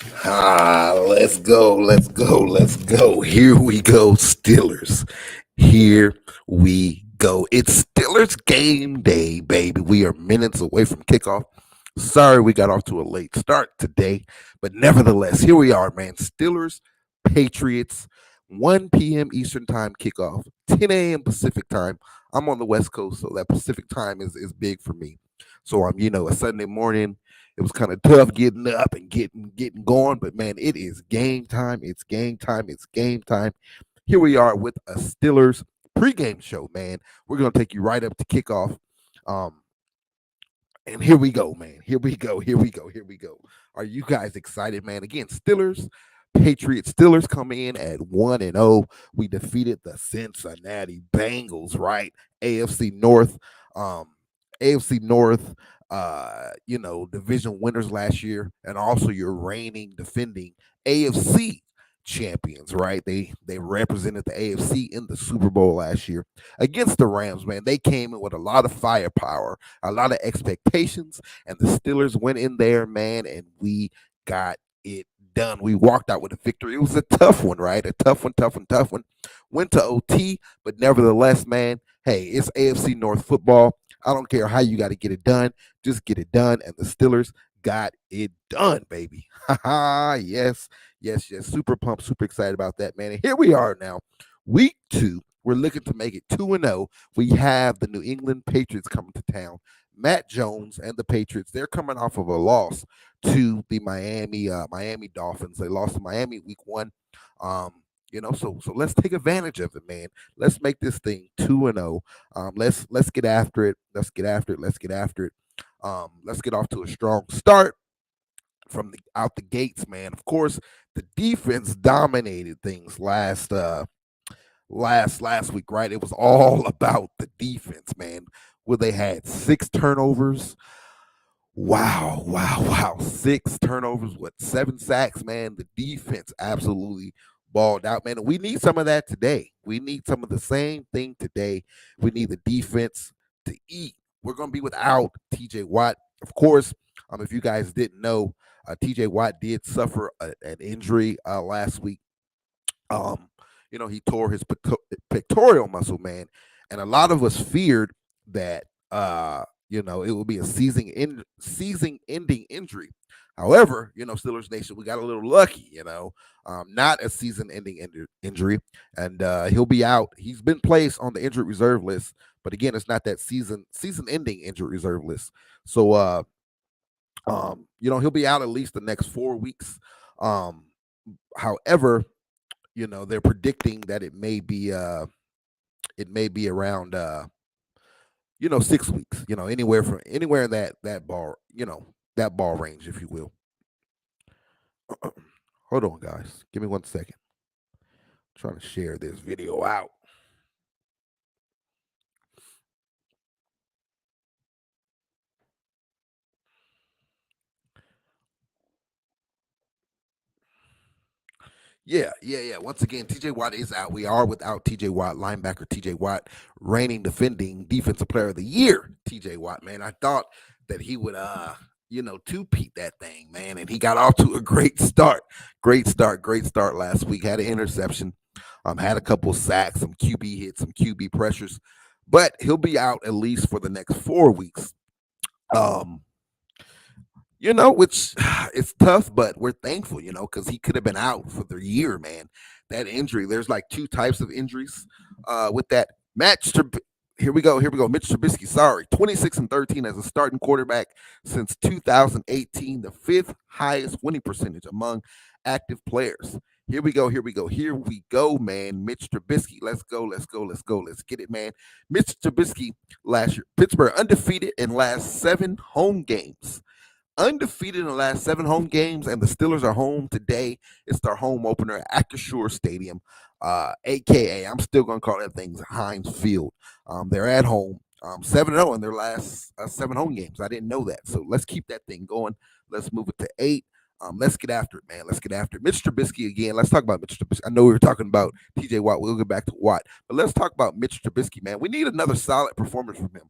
Let's go, let's go, let's go. Here we go, Steelers. Here we go. It's Steelers game day, baby. We are minutes away from kickoff. Sorry we got off to a late start today, but nevertheless, here we are, man. Steelers, Patriots, 1 p.m. Eastern Time kickoff, 10 a.m. Pacific Time. I'm on the West Coast, so that Pacific Time is big for me. So I'm, a Sunday morning. It was kind of tough getting up and getting going, but man, it is game time. It's game time. It's game time. Here we are with a Steelers pregame show, man. We're gonna take you right up to kickoff. Um, and here we go, man. Here we go. Here we go. Here we go. Are you guys excited, man? Again, Steelers, Patriots. Steelers come in at 1-0. We defeated the Cincinnati Bengals, right? AFC North. Um, AFC North, division winners last year, and also your reigning defending AFC champions, right? They represented the AFC in the Super Bowl last year against the Rams, man. They came in with a lot of firepower, a lot of expectations, and the Steelers went in there, man, and we got it done. We walked out with a victory. It was a tough one, right? A tough one, tough one, tough one. Went to OT, but nevertheless, man, hey, it's AFC North football. I don't care how you got to get it done. Just get it done. And the Steelers got it done, baby. Yes, yes, yes. Super pumped, super excited about that, man. And here we are now. Week 2. We're looking to make it 2-0. We have the New England Patriots coming to town. Matt Jones and the Patriots, they're coming off of a loss to the Miami Dolphins. They lost to Miami week 1. So let's take advantage of it, man. Let's make this thing 2-0. Let's get after it. Let's get after it. Let's get after it. Let's get off to a strong start from the out the gates, man. Of course, the defense dominated things last week, right? It was all about the defense, man. Where they had 6 turnovers. Wow, wow, wow. 6 turnovers, 7 sacks, man. The defense absolutely balled out, man. And we need some of that today. We need some of the same thing today. We need the defense to eat. We're going to be without TJ Watt. Of course, if you guys didn't know, TJ Watt did suffer an injury last week. He tore his pectoral muscle, man. And a lot of us feared that it would be a season-ending injury. However, Steelers Nation, we got a little lucky. Not a season-ending injury, and he'll be out. He's been placed on the injured reserve list, but again, it's not that season-ending injured reserve list. So, he'll be out at least the next 4 weeks. However, they're predicting that it may be around 6 weeks, anywhere in that ball range, if you will. Hold on, guys. Give me 1 second. I'm trying to share this video out. Yeah. Once again, TJ Watt is out. We are without TJ Watt, linebacker TJ Watt, reigning defending defensive player of the year, TJ Watt, man. I thought that he would two-peat that thing, man. And he got off to a great start. Great start last week. Had an interception. Had a couple sacks, some QB hits, some QB pressures. But he'll be out at least for the next 4 weeks. Which it's tough, but we're thankful, because he could have been out for the year, man. That injury, there's like 2 types of injuries with that match. Here we go. Mitch Trubisky, 26-13 as a starting quarterback since 2018, the 5th highest winning percentage among active players. Here we go, man. Mitch Trubisky, let's go. Let's get it, man. Mitch Trubisky last year, Pittsburgh undefeated in last 7 home games. Undefeated in the last 7 home games, and the Steelers are home today. It's their home opener at Acrisure Stadium, aka I'm still gonna call that thing Heinz Field. They're at home, 7-0 in their last 7 home games. I didn't know that, so let's keep that thing going. Let's move it to 8. Let's get after it, man. Let's get after it. Mitch Trubisky again. Let's talk about Mitch Trubisky. I know we were talking about TJ Watt. We'll get back to Watt, but let's talk about Mitch Trubisky, man. We need another solid performance from him.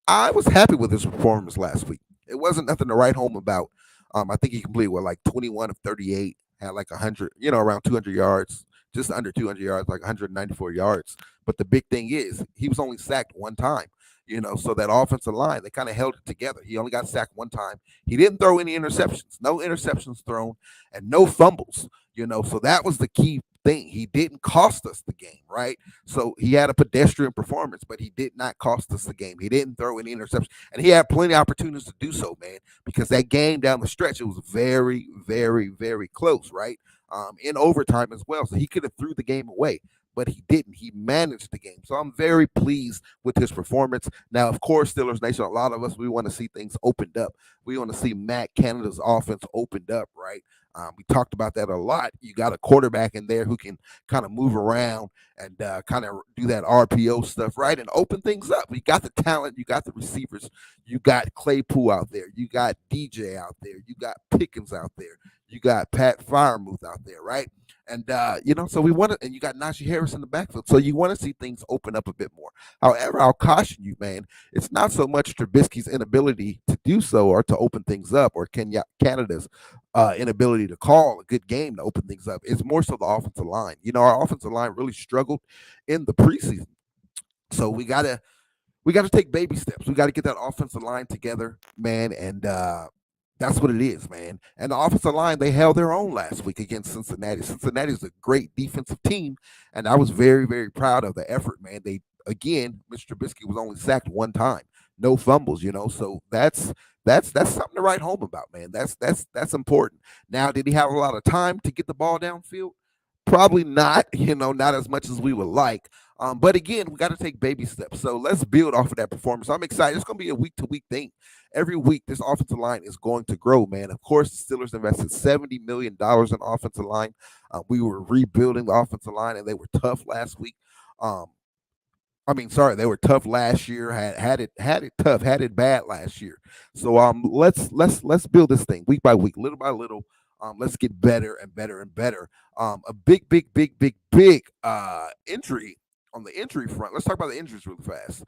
I was happy with his performance last week. It wasn't nothing to write home about. I think he completed like 21 of 38, had like 100, around 200 yards, just under 200 yards, like 194 yards. But the big thing is he was only sacked one time. So that offensive line, they kind of held it together. He only got sacked one time. He didn't throw any interceptions, no interceptions thrown, and no fumbles. So that was the key thing. He didn't cost us the game, right? So he had a pedestrian performance, but he did not cost us the game. He didn't throw any interceptions, and he had plenty of opportunities to do so, man. Because that game down the stretch, it was very, very, very close, right? In overtime as well. So he could have threw the game away, but he didn't. He managed the game. So I'm very pleased with his performance. Now, of course, Steelers Nation, a lot of us, we want to see things opened up. We want to see Matt Canada's offense opened up, right? We talked about that a lot. You got a quarterback in there who can kind of move around and kind of do that RPO stuff, right? And open things up. You got the talent, you got the receivers, you got Claypool out there, you got DJ out there, you got Pickens out there, you got Pat Firemouth out there, right? And so we want to, and you got Najee Harris in the backfield. So you want to see things open up a bit more. However, I'll caution you, man, it's not so much Trubisky's inability to do so or to open things up, or Canada's inability to call a good game to open things up. It's more so the offensive line. Our offensive line really struggled in the preseason. So we gotta take baby steps. We gotta get that offensive line together, man, and that's what it is, man. And the offensive line, they held their own last week against Cincinnati. Cincinnati is a great defensive team, and I was very, very proud of the effort, man. Mr. Trubisky was only sacked one time, no fumbles, So that's something to write home about, man. That's important. Now, did he have a lot of time to get the ball downfield? Probably not, not as much as we would like. But again, we got to take baby steps. So let's build off of that performance. I'm excited. It's going to be a week to week thing. Every week, this offensive line is going to grow, man. Of course, the Steelers invested $70 million in offensive line. We were rebuilding the offensive line, and they were tough last week. They were tough last year. Had it tough, had it bad last year. So let's build this thing week by week, little by little. Let's get better and better and better. A big injury on the injury front. Let's talk about the injuries really fast.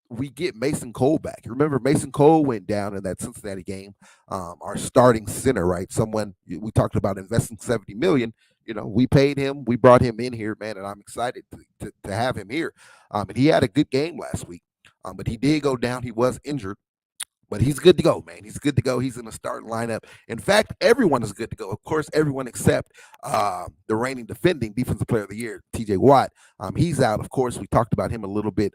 We get Mason Cole back. Remember, Mason Cole went down in that Cincinnati game. Our starting center, right? Someone we talked about investing $70 million. We paid him. We brought him in here, man, and I'm excited to have him here. And he had a good game last week. But he did go down. He was injured. But he's good to go, man. He's good to go. He's in the starting lineup. In fact, everyone is good to go. Of course, everyone except the reigning defending Defensive Player of the Year, TJ Watt. He's out. Of course, we talked about him a little bit.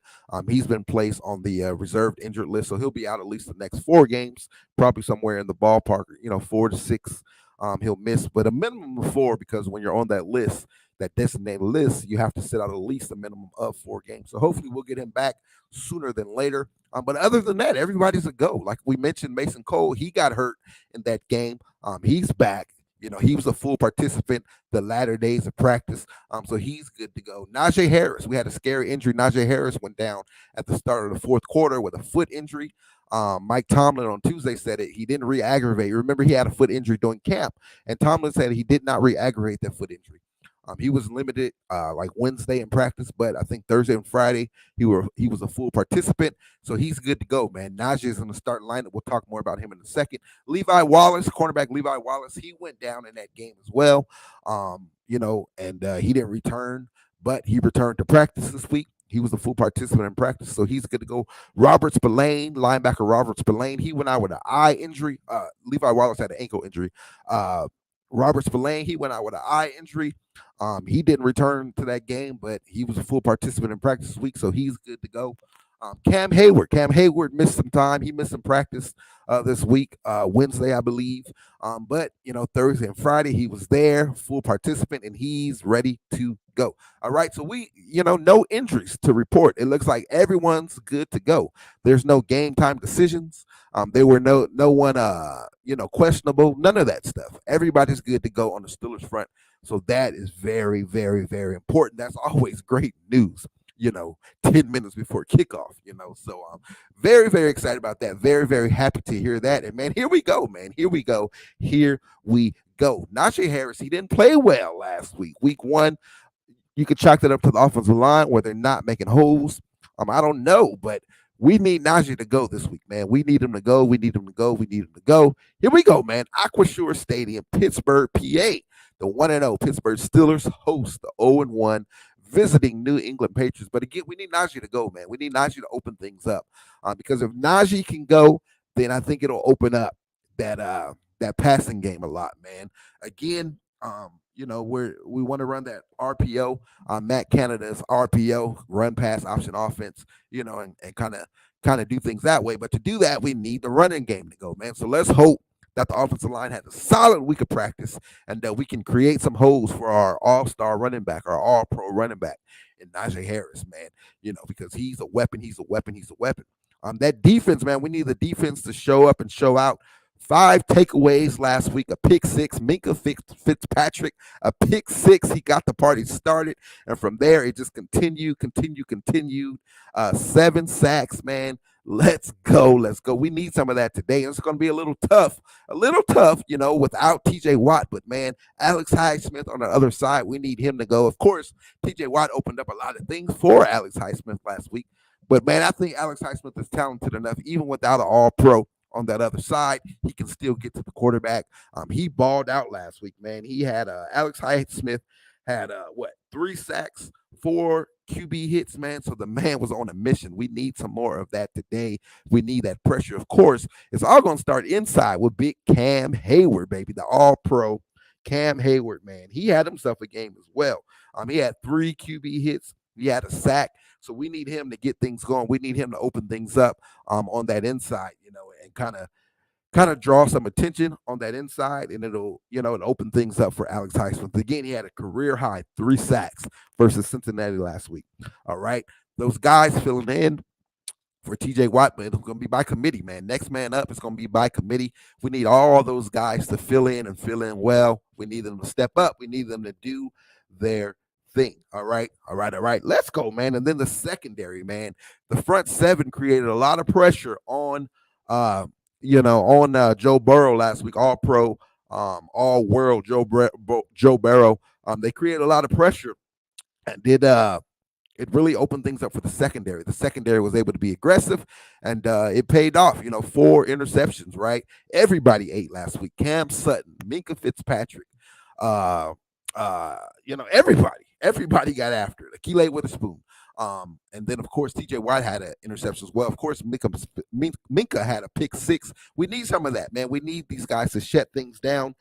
He's been placed on the reserved injured list, so he'll be out at least the next 4 games, probably somewhere in the ballpark, 4 to 6. He'll miss, but a minimum of 4, because when you're on that list, that designated list, you have to sit out at least a minimum of 4 games. So hopefully we'll get him back sooner than later. But other than that, everybody's a go. Like we mentioned, Mason Cole, he got hurt in that game. He's back. He was a full participant the latter days of practice. So he's good to go. Najee Harris, we had a scary injury. Najee Harris went down at the start of the 4th quarter with a foot injury. Mike Tomlin on Tuesday said he didn't re-aggravate. Remember, he had a foot injury during camp, and Tomlin said he did not re-aggravate that foot injury. He was limited like Wednesday in practice, but I think Thursday and Friday he was a full participant, so he's good to go, man. Najee is in the starting lineup. We'll talk more about him in a second. Levi Wallace, cornerback Levi Wallace, he went down in that game as well, and he didn't return, but he returned to practice this week. He was a full participant in practice, so he's good to go. Robert Spillane, linebacker Robert Spillane, he went out with an eye injury. Levi Wallace had an ankle injury. Robert Spillane, he went out with an eye injury. He didn't return to that game, but he was a full participant in practice this week, so he's good to go. Cam Hayward missed some time. He missed some practice this week, Wednesday, I believe. But Thursday and Friday, he was there, full participant, and he's ready to go. All right, so we, no injuries to report. It looks like everyone's good to go. There's no game time decisions. There were no one, questionable. None of that stuff. Everybody's good to go on the Steelers front. So that is very, very, very important. That's always great news. 10 minutes before kickoff, So I'm very, very excited about that. Very, very happy to hear that. And man, here we go, man. Here we go. Najee Harris, he didn't play well last week. Week 1, you could chalk that up to the offensive line where they're not making holes. I don't know, but We need Najee to go this week, man. We need him to go. We need him to go. We need him to go. Here we go, man. Aquashore Stadium, Pittsburgh, PA. The 1-0 Pittsburgh Steelers host the 0-1 visiting New England Patriots. But again, we need Najee to go, man. We need Najee to open things up. Because if Najee can go, then I think it'll open up that passing game a lot, man. Again, we want to run that RPO, Matt Canada's RPO, run pass option offense, and kind of do things that way. But to do that, we need the running game to go, man. So let's hope that the offensive line has a solid week of practice and that we can create some holes for our all-star running back, our all-pro running back in Najee Harris, man. Because he's a weapon, he's a weapon, he's a weapon. That defense, man, we need the defense to show up and show out. 5 takeaways last week, a pick 6, Minka Fitzpatrick, a pick 6. He got the party started. And from there, it just continued. 7 sacks, man. Let's go. We need some of that today. It's going to be a little tough, without TJ Watt. But, man, Alex Highsmith on the other side, we need him to go. Of course, TJ Watt opened up a lot of things for Alex Highsmith last week. But, man, I think Alex Highsmith is talented enough, even without an all-pro on that other side, he can still get to the quarterback. He balled out last week, man. He had Alex Highsmith had 3 sacks, 4 QB hits, man. So the man was on a mission. We need some more of that today. We need that pressure. Of course, it's all going to start inside with big Cam Hayward, baby, the all-pro Cam Hayward, man. He had himself a game as well. He had 3 QB hits. He had a sack. So we need him to get things going. We need him to open things up on that inside, and kind of draw some attention on that inside, and it'll open things up for Alex Highsmith. Again, he had a career high 3 sacks versus Cincinnati last week. All right, those guys filling in for TJ Watt, but it's going to be by committee, man. Next man up is going to be by committee. We need all those guys to fill in well. We need them to step up. We need them to do their thing. All right. Let's go, man. And then the secondary, man. The front 7 created a lot of pressure on Joe Burrow last week, all pro, all world Joe Burrow. They created a lot of pressure and did it really opened things up for the secondary. The secondary was able to be aggressive, and it paid off. 4 interceptions, right? Everybody ate last week. Cam Sutton, Minka Fitzpatrick, everybody got after it. Akile Witherspoon. And then, of course, TJ Watt had an interception as well. Of course, Minka had a pick 6. We need some of that, man. We need these guys to shut things down.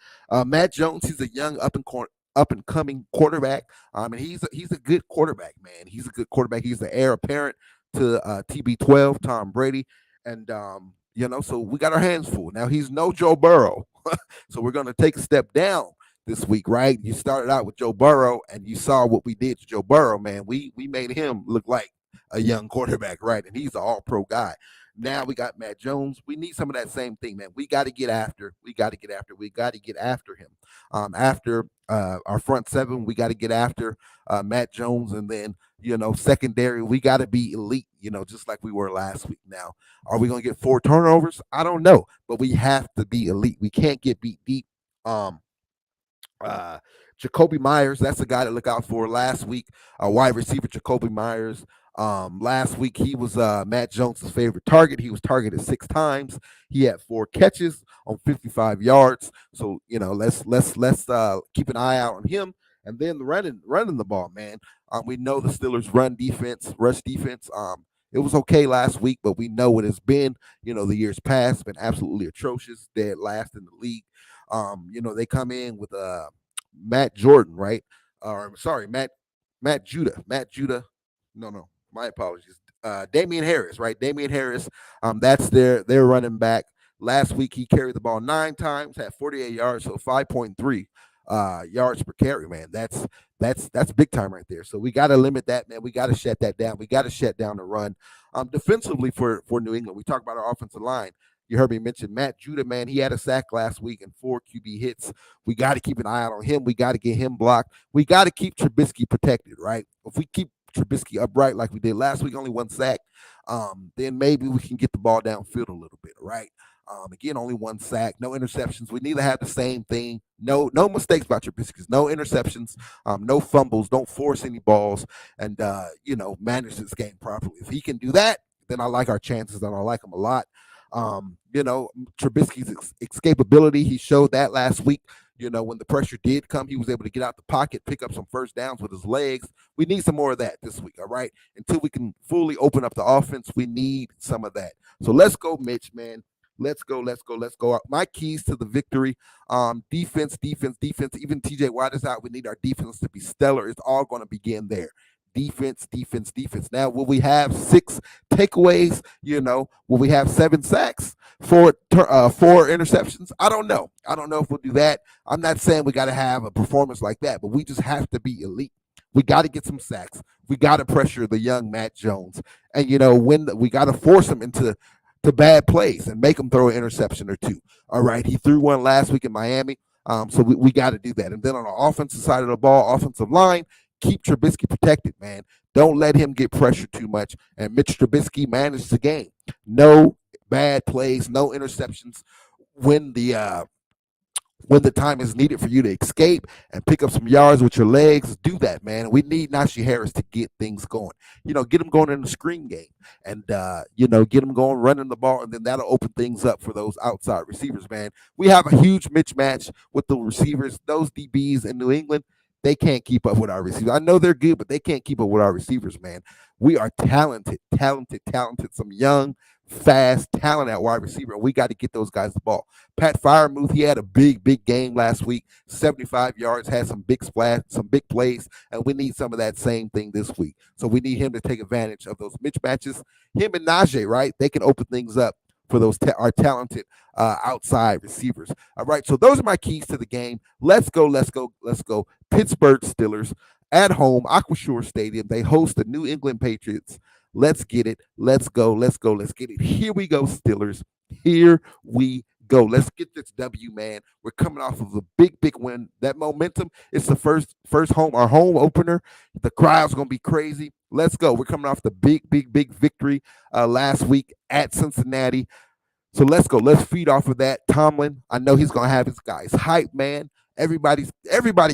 Matt Jones, he's a young up-and-coming quarterback. And he's a good quarterback, man. He's a good quarterback. He's the heir apparent to TB12, Tom Brady. And, so we got our hands full. Now, he's no Joe Burrow. So we're going to take a step down this week, right? You started out with Joe Burrow, and you saw what we did to Joe Burrow, man. We made him look like a young quarterback, right? And he's an all-pro guy. Now we got Matt Jones. We need some of that same thing, man. We got to get after. We got to get after him. After our front 7, we got to get after Matt Jones, and then secondary, we got to be elite. Just like we were last week. Now, are we going to get 4 turnovers? I don't know, but we have to be elite. We can't get beat deep. Jacoby Myers, that's the guy to look out for. Last week, wide receiver Jacoby Myers. Last week he was Matt Jones' favorite target. He was targeted 6 times. He had 4 catches on 55 yards. So let's keep an eye out on him. And then running the ball, man. We know the Steelers' rush defense. It was okay last week, but we know what it's been. The years past, it's been absolutely atrocious, dead last in the league. They come in with Matt Jordan, right? Matt Judah. No, my apologies. Damian Harris, right? Damian Harris. That's their running back. Last week he carried the ball 9 times, had 48 yards, so 5.3 yards per carry, man. That's big time right there. So we got to limit that, man. We got to shut that down. We got to shut down the run. Defensively for New England, we talk about our offensive line. You heard me mention Matt Judah, man. He had a sack last week and 4 QB hits. We got to keep an eye out on him. We got to get him blocked. We got to keep Trubisky protected, right? If we keep Trubisky upright like we did last week, only 1 sack, then maybe we can get the ball downfield a little bit, right? Again, only 1 sack, no interceptions. We need to have the same thing. No mistakes by Trubisky. No interceptions, no fumbles. Don't force any balls, and manage this game properly. If he can do that, then I like our chances, and I like them a lot. You know, Trubisky's escapability, he showed that last week. You know, when the pressure did come, he was able to get out the pocket, pick up some first downs with his legs. We need some more of that this week, all right? Until we can fully open up the offense, we need some of that. So let's go, Mitch, man. Let's go, let's go, let's go. My keys to the victory: defense, defense, defense. Even TJ Watt is out. We need our defense to be stellar. It's all going to begin there. Defense, defense, defense. Now, will we have 6 takeaways? You know, will we have 7 sacks, 4 interceptions? I don't know. I don't know if we'll do that. I'm not saying we got to have a performance like that, but we just have to be elite. We got to get some sacks. We got to pressure the young Matt Jones, and you know when we got to force him into bad plays and make him throw an interception or 2. All right, he threw one last week in Miami, so we got to do that. And then on the offensive side of the ball, offensive line, keep Trubisky protected, man. Don't let him get pressured too much. And Mitch Trubisky managed the game. No bad plays, no interceptions. When the time is needed for you to escape and pick up some yards with your legs, do that, man. We need Najee Harris to get things going. You know, get him going in the screen game and, you know, get him going running the ball, and then that'll open things up for those outside receivers, man. We have a huge mismatch with the receivers. Those DBs in New England, they can't keep up with our receivers. I know they're good, but they can't keep up with our receivers, man. We are talented, talented, talented. Some young, fast talent at wide receiver, and we got to get those guys the ball. Pat Firemuth, he had a big, big game last week. 75 yards, had some big splash, some big plays, and we need some of that same thing this week. So we need him to take advantage of those mismatches. Him and Najee, right? They can open things up for those our talented outside receivers. All right, so those are my keys to the game. Let's go, let's go, let's go. Pittsburgh Steelers at home, Aquashore Stadium. They host the New England Patriots. Let's get it. Let's go. Let's go. Let's get it. Here we go, Steelers. Here we go. Let's get this W, man. We're coming off of a big, big win. That momentum. It's the first home, our home opener. The crowd's gonna be crazy. Let's go. We're coming off the big, big, big victory last week at Cincinnati. So let's go. Let's feed off of that. Tomlin, I know he's gonna have his guys hype, man. Everybody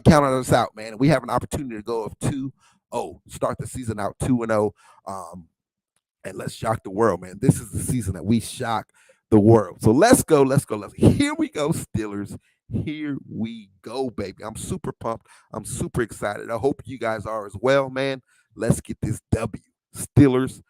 counted us out, man. We have an opportunity to go of 2-0, start the season out 2-0. And let's shock the world, man. This is the season that we shock the world. So let's go, let's go, let's go. Here we go, Steelers. Here we go, baby. I'm super pumped. I'm super excited. I hope you guys are as well, man. Let's get this W. Steelers,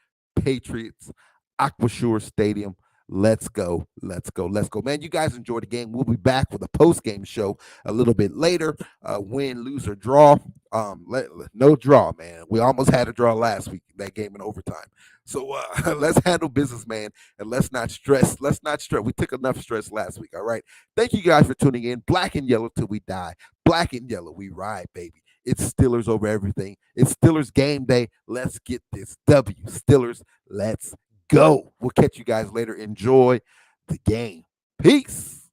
Patriots, Aquashore Stadium. Let's go. Let's go. Let's go. Man, you guys enjoy the game. We'll be back with a post-game show a little bit later. Win, lose, or draw. No draw, man. We almost had a draw last week, that game in overtime. So let's handle business, man, and let's not stress. Let's not stress. We took enough stress last week, all right? Thank you guys for tuning in. Black and yellow till we die. Black and yellow, we ride, baby. It's Steelers over everything. It's Steelers game day. Let's get this W. Steelers, let's go. We'll catch you guys later. Enjoy the game. Peace.